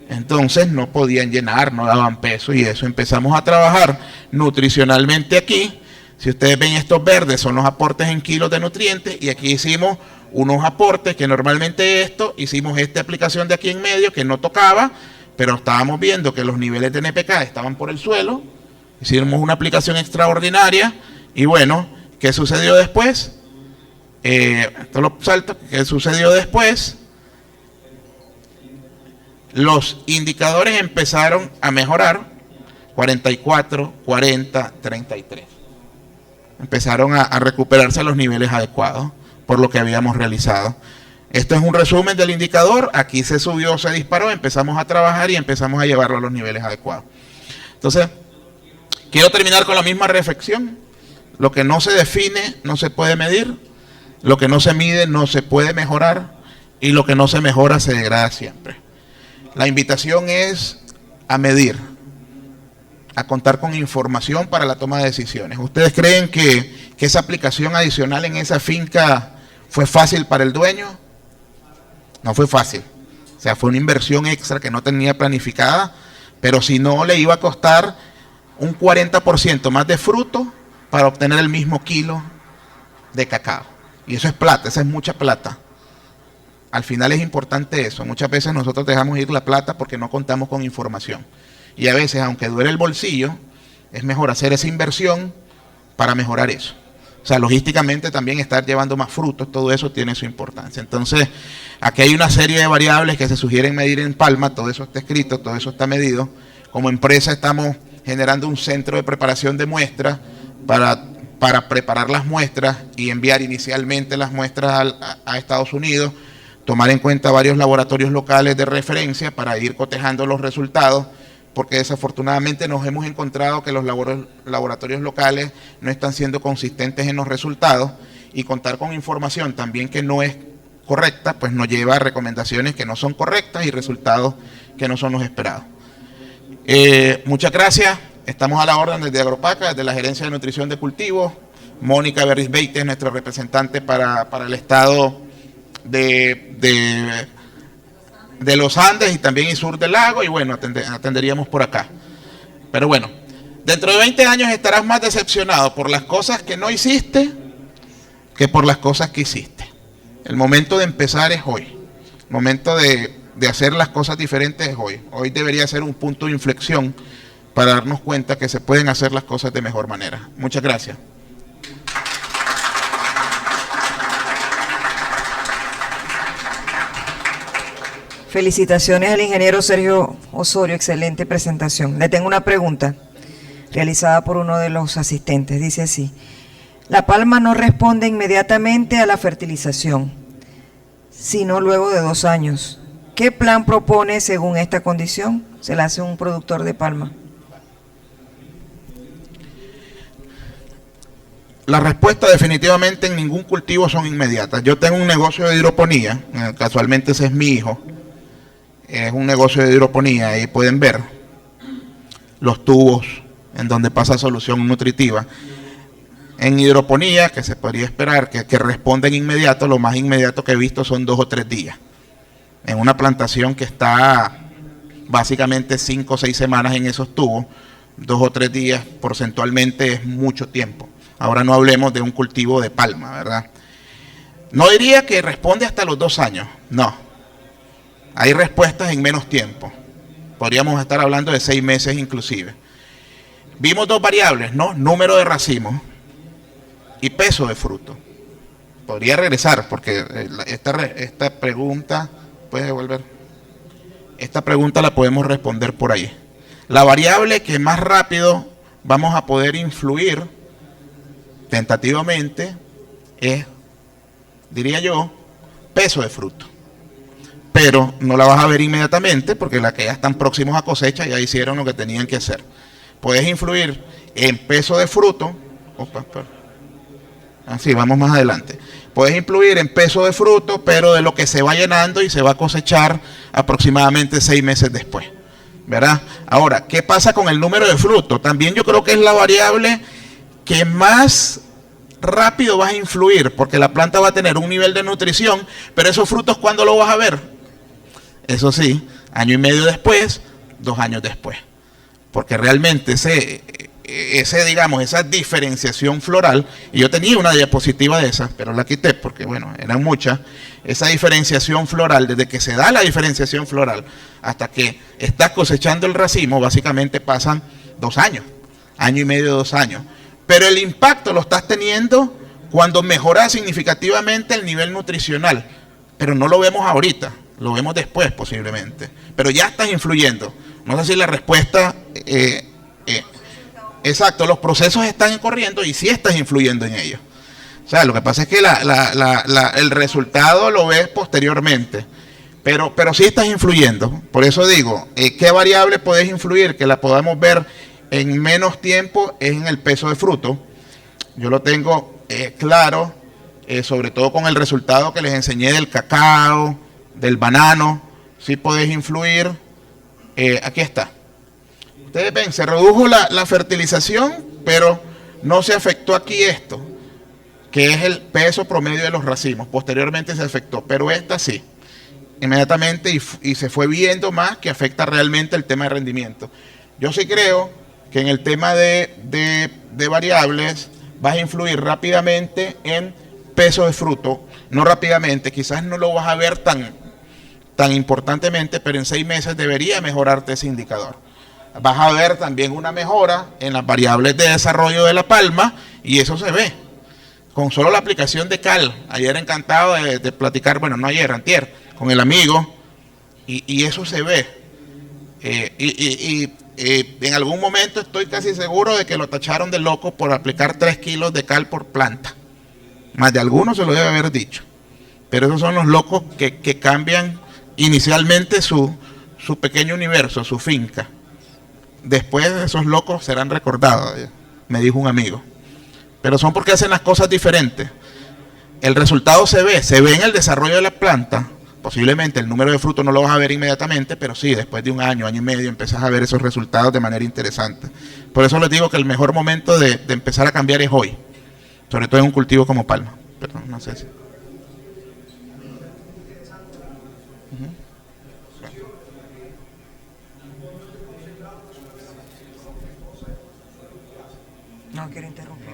entonces no podían llenar, no daban peso, y eso empezamos a trabajar nutricionalmente aquí. Si ustedes ven, estos verdes son los aportes en kilos de nutrientes, y aquí hicimos unos aportes que normalmente hicimos esta aplicación de aquí en medio que no tocaba, pero estábamos viendo que los niveles de NPK estaban por el suelo. Hicimos una aplicación extraordinaria, y bueno, ¿qué sucedió después? Esto lo salto. ¿Qué sucedió después? Los indicadores empezaron a mejorar, 44, 40, 33. Empezaron a recuperarse los niveles adecuados por lo que habíamos realizado. Esto es un resumen del indicador. Aquí se subió, se disparó, empezamos a trabajar y empezamos a llevarlo a los niveles adecuados. Entonces, quiero terminar con la misma reflexión. Lo que no se define no se puede medir, lo que no se mide no se puede mejorar, y lo que no se mejora se degrada siempre. La invitación es a medir, a contar con información para la toma de decisiones. ¿Ustedes creen que esa aplicación adicional en esa finca fue fácil para el dueño? No fue fácil. O sea, fue una inversión extra que no tenía planificada, pero si no, le iba a costar un 40% más de fruto para obtener el mismo kilo de cacao. Y eso es plata, esa es mucha plata. Al final es importante eso. Muchas veces nosotros dejamos ir la plata porque no contamos con información. Y a veces, aunque duele el bolsillo, es mejor hacer esa inversión para mejorar eso. O sea, logísticamente también estar llevando más frutos, todo eso tiene su importancia. Entonces, aquí hay una serie de variables que se sugieren medir en Palma, todo eso está escrito, todo eso está medido. Como empresa estamos generando un centro de preparación de muestras para preparar las muestras y enviar inicialmente las muestras a Estados Unidos, tomar en cuenta varios laboratorios locales de referencia para ir cotejando los resultados, porque desafortunadamente nos hemos encontrado que los laboratorios locales no están siendo consistentes en los resultados, y contar con información también que no es correcta, pues nos lleva a recomendaciones que no son correctas y resultados que no son los esperados. Muchas gracias. Estamos a la orden desde Agropaca, desde la Gerencia de Nutrición de Cultivos. Mónica Berris-Beite es nuestra representante para el estado de los Andes y también el sur del lago, y bueno, atenderíamos por acá. Pero bueno, dentro de 20 años estarás más decepcionado por las cosas que no hiciste que por las cosas que hiciste. El momento de empezar es hoy. El momento de hacer las cosas diferentes es hoy. Hoy debería ser un punto de inflexión para darnos cuenta que se pueden hacer las cosas de mejor manera. Muchas gracias. Felicitaciones al ingeniero Sergio Osorio, excelente presentación. Le tengo una pregunta realizada por uno de los asistentes. Dice así: La palma no responde inmediatamente a la fertilización, sino luego de 2 años. ¿Qué plan propone según esta condición? Se la hace un productor de palma. La respuesta definitivamente en ningún cultivo son inmediatas. Yo tengo un negocio de hidroponía, casualmente ese es mi hijo. Es un negocio de hidroponía, ahí pueden ver los tubos en donde pasa solución nutritiva. En hidroponía, que se podría esperar que respondan inmediato, lo más inmediato que he visto son 2 o 3 días. En una plantación que está básicamente 5 o 6 semanas en esos tubos, 2 o 3 días porcentualmente es mucho tiempo. Ahora no hablemos de un cultivo de palma, ¿verdad? No diría que responde hasta los 2 años, no. Hay respuestas en menos tiempo. Podríamos estar hablando de 6 meses inclusive. Vimos 2 variables, ¿no? Número de racimos y peso de fruto. Podría regresar porque esta pregunta, ¿puedes devolver? Esta pregunta la podemos responder por ahí. La variable que más rápido vamos a poder influir tentativamente es, diría yo, peso de fruto. Pero no la vas a ver inmediatamente porque las que ya están próximos a cosecha ya hicieron lo que tenían que hacer. Puedes influir en peso de fruto. Así, vamos más adelante. Puedes influir en peso de fruto, pero de lo que se va llenando y se va a cosechar aproximadamente 6 meses después, ¿verdad? Ahora, ¿qué pasa con el número de fruto? También yo creo que es la variable que más rápido vas a influir, porque la planta va a tener un nivel de nutrición, pero esos frutos, ¿cuándo los vas a ver? Eso sí, año y medio después, 2 años después. Porque realmente digamos, esa diferenciación floral, y yo tenía una diapositiva de esas, pero la quité porque, bueno, eran muchas, esa diferenciación floral, desde que se da la diferenciación floral hasta que estás cosechando el racimo, básicamente pasan 2 años, año y medio, 2 años. Pero el impacto lo estás teniendo cuando mejoras significativamente el nivel nutricional, pero no lo vemos ahorita, lo vemos después posiblemente, pero ya estás influyendo. No sé si la respuesta... exacto, los procesos están corriendo y sí estás influyendo en ellos. O sea, lo que pasa es que el resultado lo ves posteriormente, pero sí estás influyendo. Por eso digo, ¿qué variable puedes influir que la podamos ver en menos tiempo? Es en el peso de fruto. Yo lo tengo claro, sobre todo con el resultado que les enseñé del cacao, del banano, sí podés influir. Aquí está. Ustedes ven, se redujo la fertilización, pero no se afectó aquí esto, que es el peso promedio de los racimos. Posteriormente se afectó, pero esta sí, inmediatamente, y se fue viendo más que afecta realmente el tema de rendimiento. Yo sí creo que en el tema de variables vas a influir rápidamente en peso de fruto, no rápidamente, quizás no lo vas a ver tan importantemente, pero en 6 meses debería mejorarte ese indicador. Vas a ver también una mejora en las variables de desarrollo de la palma, y eso se ve con solo la aplicación de cal. Ayer encantado de platicar, bueno, no ayer, antier, con el amigo, y eso se ve. En algún momento estoy casi seguro de que lo tacharon de loco por aplicar 3 kilos de cal por planta. Más de algunos se lo debe haber dicho. Pero esos son los locos que cambian inicialmente su pequeño universo, su finca. Después esos locos serán recordados, me dijo un amigo. Pero son porque hacen las cosas diferentes. El resultado se ve en el desarrollo de la planta. Posiblemente el número de frutos no lo vas a ver inmediatamente, pero sí, después de 1 año, año y medio, empiezas a ver esos resultados de manera interesante. Por eso les digo que el mejor momento de empezar a cambiar es hoy. Sobre todo en un cultivo como palma. Perdón, no sé si... No quiero interrumpir.